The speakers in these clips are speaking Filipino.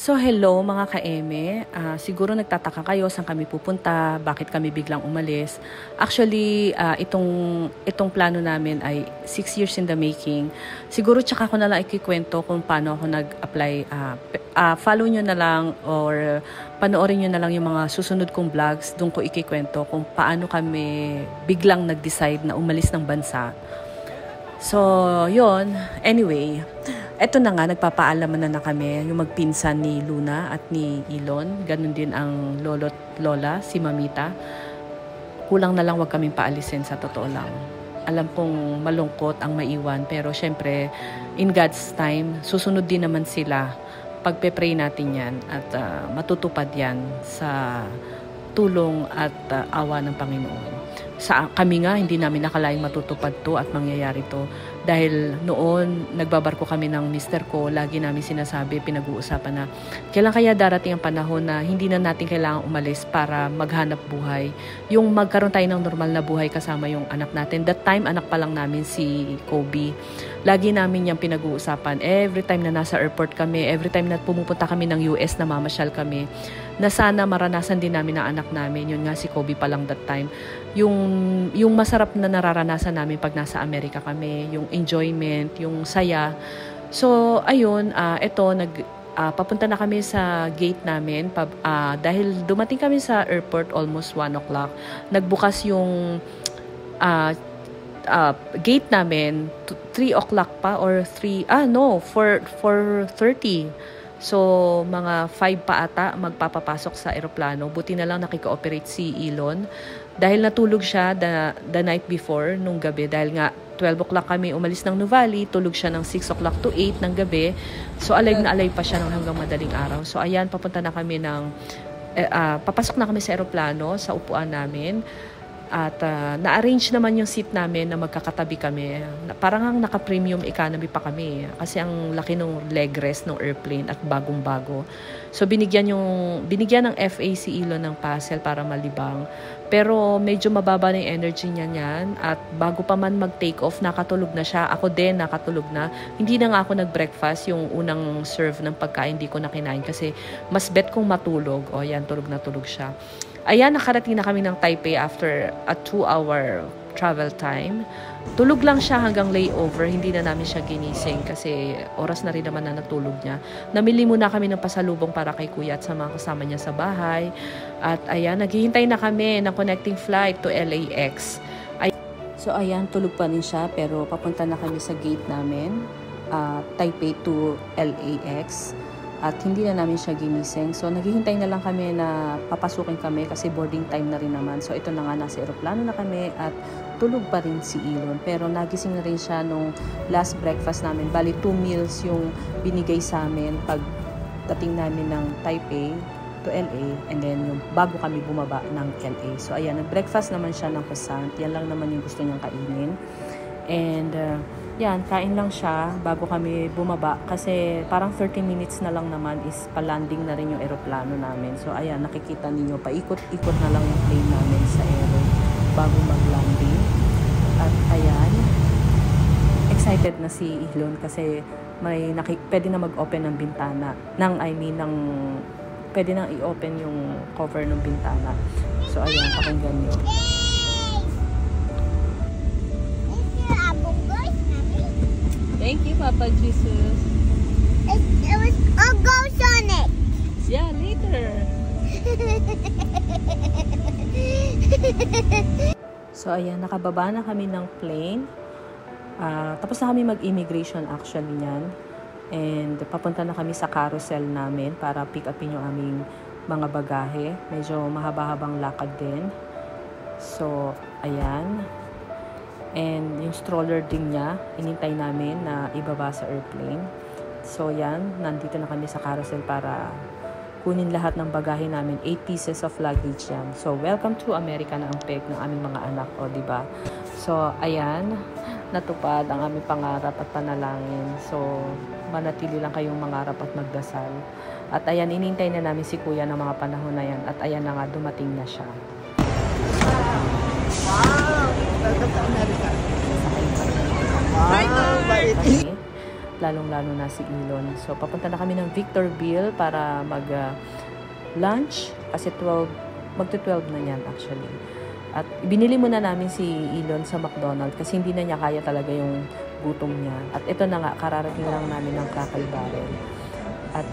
So hello mga ka-eme, siguro nagtataka kayo saan kami pupunta, bakit kami biglang umalis. Actually, itong plano namin ay 6 years in the making. Siguro tsaka ko na lang ikikwento kung paano ako nag-apply. Follow nyo na lang or panoorin nyo na lang yung mga susunod kong vlogs. Doon ko ikikwento kung paano kami biglang nag-decide na umalis ng bansa. So, yon. Anyway, eto na nga, nagpapaalaman na kami, yung magpinsan ni Luna at ni Elon. Ganun din ang lolo't lola, si Mamita. Kulang na lang wag kaming paalisin, sa totoo lang. Alam kong malungkot ang maiwan, pero syempre, in God's time, susunod din naman sila. Pagpe-pray natin yan at matutupad yan sa tulong at awa ng Panginoon. Kami nga, hindi namin nakalaing matutupad to at mangyayari to. Dahil noon, nagbabarko kami ng mister ko, lagi namin sinasabi, pinag-uusapan na kailan kaya darating ang panahon na hindi na natin kailangang umalis para maghanap buhay. Yung magkaroon tayo ng normal na buhay kasama yung anak natin. That time, anak pa lang namin si Kobe. Lagi namin yung pinag-uusapan. Every time na nasa airport kami, every time na pumupunta kami ng US na mamasyal kami, na sana maranasan din namin ang anak namin. Yun nga si Kobe pa lang that time. Yung masarap na nararanasan namin pag nasa Amerika kami, yung enjoyment, yung saya. So, ayun, papunta na kami sa gate namin. Dahil dumating kami sa airport almost 1 o'clock, nagbukas yung gate namin 3 o'clock pa or 4:30. So, mga 5 pa ata magpapapasok sa eroplano. Buti na lang nakikooperate si Elon. Dahil natulog siya the night before, nung gabi. Dahil nga, 12 o'clock kami umalis ng Nuvali, tulog siya ng 6 o'clock to 8 ng gabi. So, alive na alive pa siya hanggang madaling araw. So, ayan, papunta na kami papasok na kami sa eroplano, sa upuan namin. At na-arrange naman yung seat namin na magkakatabi kami. Parang ang naka-premium economy pa kami. Kasi ang laki ng leg rest ng airplane at bagong-bago. So binigyan ng FA si Elon ng parcel para malibang. Pero medyo mababa na yung energy niyan. At bago pa man mag-take off, nakatulog na siya. Ako din, nakatulog na. Hindi na nga ako nag-breakfast. Yung unang serve ng pagkain, hindi ko na kinain. Kasi mas bet kong matulog. O yan, tulog na tulog siya. Ayan, nakarating na kami ng Taipei after a 2-hour travel time. Tulog lang siya hanggang layover. Hindi na namin siya ginising kasi oras na rin naman na natulog niya. Namili muna kami ng pasalubong para kay kuya at sa mga kasama niya sa bahay. At ayan, naghihintay na kami ng connecting flight to LAX. So ayan, tulog pa rin siya pero papunta na kami sa gate namin. Taipei to LAX. At hindi na namin siya ginising. So, naghihintay na lang kami na papasukin kami kasi boarding time na rin naman. So, ito na nga, nasa aeroplano na kami at tulog pa rin si Elon. Pero nagising na rin siya nung last breakfast namin. Bali, 2 meals yung binigay sa amin pag dating namin ng Taipei to LA. And then, yung bago kami bumaba ng LA. So, ayan, nag-breakfast naman siya ng croissant. Yan lang naman yung gusto niyang kainin. And, yan, kain lang siya bago kami bumaba kasi parang 30 minutes na lang naman is pa-landing na rin yung aeroplano namin. So, ayan, nakikita ninyo, paikot-ikot na lang yung plane namin sa aero bago mag-landing. At ayan, excited na si Elon kasi pwede na mag-open ng bintana. Pwede nang i-open yung cover ng bintana. So, ayan, pakinggan nyo. Thank you, Papa Jesus. It was a Go Sonic. Yeah, later. So, ayan, nakababa na kami ng plane. Tapos na kami mag-immigration actually niyan. And papunta na kami sa carousel namin para pick upin yung aming mga bagahe. Medyo mahaba-habang lakad din. So, ayan. And yung stroller din niya, inintay namin na ibaba sa airplane. So yan, nandito na kami sa carousel para kunin lahat ng bagahe namin. 8 pieces of luggage yan. So welcome to America na ang peg ng aming mga anak, o diba? So ayan, natupad ang aming pangarap at panalangin. So manatili lang kayong mangarap at magdasal. At ayan, inintay na namin si kuya ng mga panahon na yan. At ayan na nga, dumating na siya. Wow! Welcome to America. Wow! lalong-lalo na si Elon. So, papunta na kami ng Victorville para mag-lunch kasi magto-12 na yan actually. At binili muna namin si Elon sa McDonald's kasi hindi na niya kaya talaga yung gutom niya. At ito na nga, kararating lang namin ng Crackle Barrel. At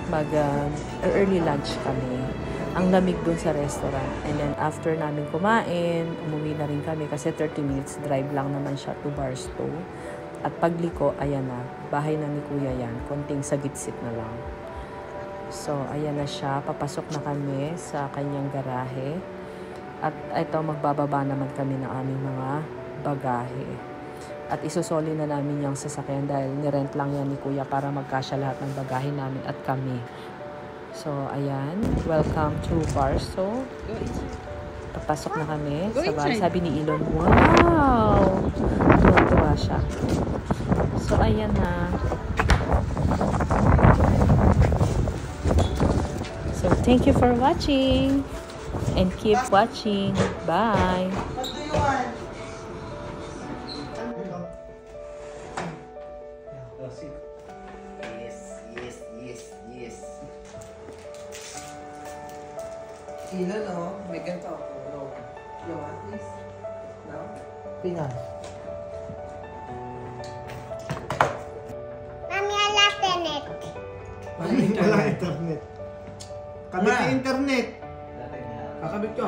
mag-early lunch kami. Ang lamig dun sa restaurant. And then after namin kumain, umuwi na rin kami kasi 30 minutes drive lang naman siya to Barstow. At pagliko, ayan na. Bahay na ni Kuya yan. Konting sagit-sit na lang. So, ayan na siya. Papasok na kami sa kanyang garahe. At ito, magbababa naman kami ng aming mga bagahe. At isusoli na namin yung sasakyan dahil nirent lang yan ni Kuya para magkasya lahat ng bagahe namin at kami. So, ayan. Welcome to Barstow. Papasok na kami. Sabi ni Elon, wow! Tuwa siya. So, ayan na. So, thank you for watching. And keep watching. Bye! What do you want? Yes. Ilan, oh? May ganito ako. You want this? No? Tingnan. Mami, I left in it. Wala internet. Kabit yung internet. Kakabit ko.